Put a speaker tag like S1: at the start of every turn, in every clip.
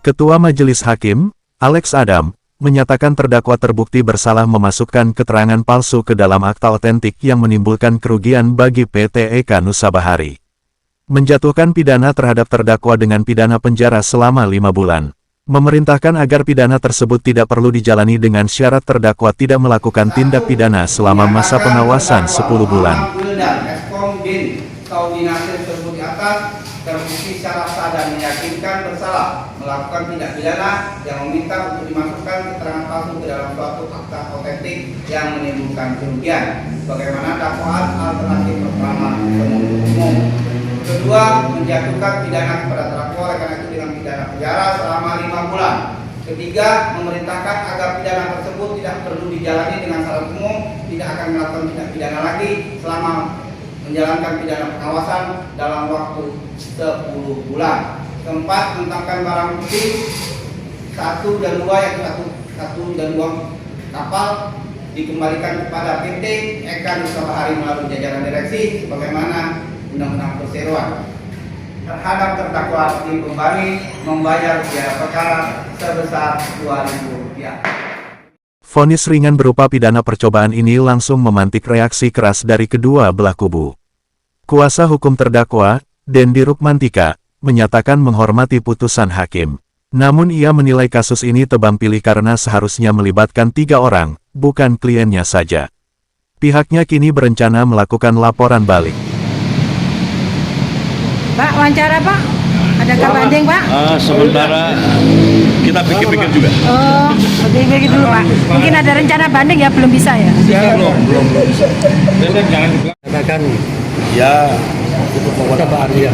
S1: Ketua Majelis Hakim, Alex Adam, menyatakan terdakwa terbukti bersalah memasukkan keterangan palsu ke dalam akta otentik yang menimbulkan kerugian bagi PT Eka Nusa Bahari. Menjatuhkan pidana terhadap terdakwa dengan pidana penjara selama 5 bulan. Memerintahkan agar pidana tersebut tidak perlu dijalani dengan syarat terdakwa tidak melakukan tindak pidana selama masa pengawasan 10 bulan.
S2: Terbukti secara sah dan meyakinkan bersalah melakukan tindak pidana yang meminta untuk dimasukkan keterangan palsu ke dalam suatu akta otentik yang menimbulkan kerugian, sebagaimana dakwaan alternatif pertama penuntut umum. Kedua, menjatuhkan pidana kepada terdakwa karena itu dengan pidana penjara selama 5 bulan. Ketiga, memerintahkan agar pidana tersebut tidak perlu dijalani dengan syarat umum, tidak akan melakukan tindak pidana lagi selama menjalankan pidana pengawasan dalam waktu 10 bulan. Keempat, menetapkan barang bukti 1 dan 2 yaitu 1 dan 2 kapal dikembalikan kepada PT Eka Nusa Bahari melalui jajaran direksi sebagaimana Undang-Undang Perseroan. Terhadap terdakwa dikembali membayar biaya perkara sebesar Rp2.000.
S1: Vonis ringan berupa pidana percobaan ini langsung memantik reaksi keras dari kedua belah kubu. Kuasa hukum terdakwa, Dendi Rukmantika, menyatakan menghormati putusan hakim. Namun ia menilai kasus ini tebang pilih karena seharusnya melibatkan 3 orang, bukan kliennya saja. Pihaknya kini berencana melakukan laporan balik.
S3: Pak, wawancara Pak? Adakah banding Pak?
S4: Sementara kita pikir-pikir juga.
S3: Oh, pikir-pikir dulu Pak. Mungkin ada rencana banding ya, belum bisa ya?
S4: Belum. Jangan
S5: katakan
S4: ya itu
S5: percobaan ya.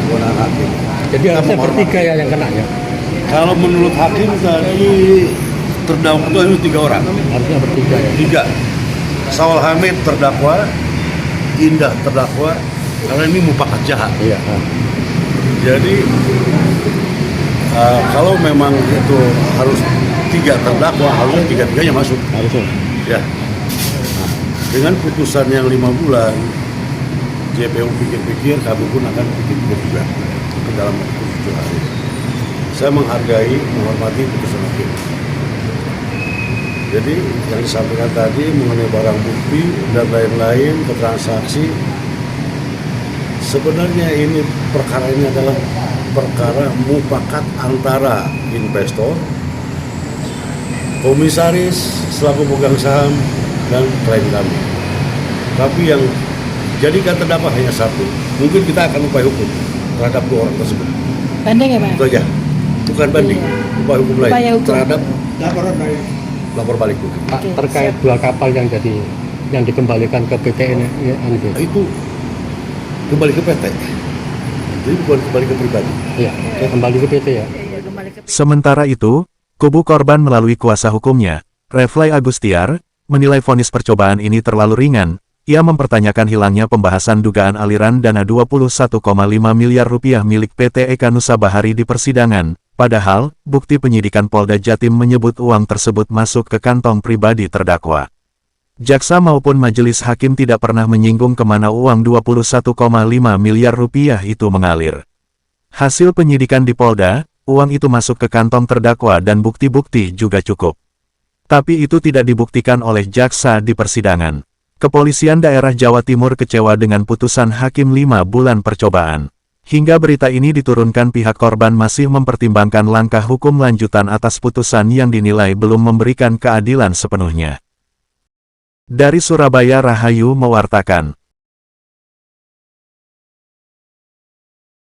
S4: kewenangan hakim.
S5: Jadi harusnya bertiga ya yang kena ya.
S4: Kalau menurut hakim tadi terdakwa itu hanya 3 orang.
S5: Harusnya bertiga ya.
S4: 3. Sawal Hamid terdakwa, Indah terdakwa, karena ini mufakat jahat.
S5: Iya.
S4: Jadi kalau memang itu harus 3 terdakwa, harusnya 3-3-nya masuk.
S5: Harusnya.
S4: Ya. Nah, dengan putusan yang 5 bulan, JPU pikir-pikir, kami pun akan pikir-pikir juga ke dalam 7 hari. Saya menghargai, menghormati putusan hakim. Jadi yang disampaikan tadi mengenai barang bukti dan lain-lain, keterangan saksi, sebenarnya ini perkara ini adalah perkara mufakat antara investor, komisaris selaku pemegang saham, dan klien kami. Tapi yang jadikan terdakwa hanya 1. Mungkin kita akan upaya hukum terhadap 2 orang tersebut.
S3: Banding ya Pak?
S4: Itu aja. Bukan banding, upaya hukum lain
S3: Upaya hukum.
S4: terhadap lapor balik hukum.
S5: Pak, terkait 2 kapal yang dikembalikan ke PT ini,
S4: Itu kembali ke PT. Jadi bukan kembali ke pribadi.
S5: Iya, kembali ke PT ya.
S1: Sementara itu, kubu korban melalui kuasa hukumnya, Reflay Agustiar, menilai vonis percobaan ini terlalu ringan. Ia mempertanyakan hilangnya pembahasan dugaan aliran dana Rp21,5 miliar milik PT Eka Nusa Bahari di persidangan, padahal bukti penyidikan Polda Jatim menyebut uang tersebut masuk ke kantong pribadi terdakwa. Jaksa maupun majelis hakim tidak pernah menyinggung kemana uang Rp21,5 miliar itu mengalir. Hasil penyidikan di Polda, uang itu masuk ke kantong terdakwa dan bukti-bukti juga cukup. Tapi itu tidak dibuktikan oleh jaksa di persidangan. Kepolisian daerah Jawa Timur kecewa dengan putusan hakim 5 bulan percobaan. Hingga berita ini diturunkan, pihak korban masih mempertimbangkan langkah hukum lanjutan atas putusan yang dinilai belum memberikan keadilan sepenuhnya. Dari Surabaya, Rahayu mewartakan.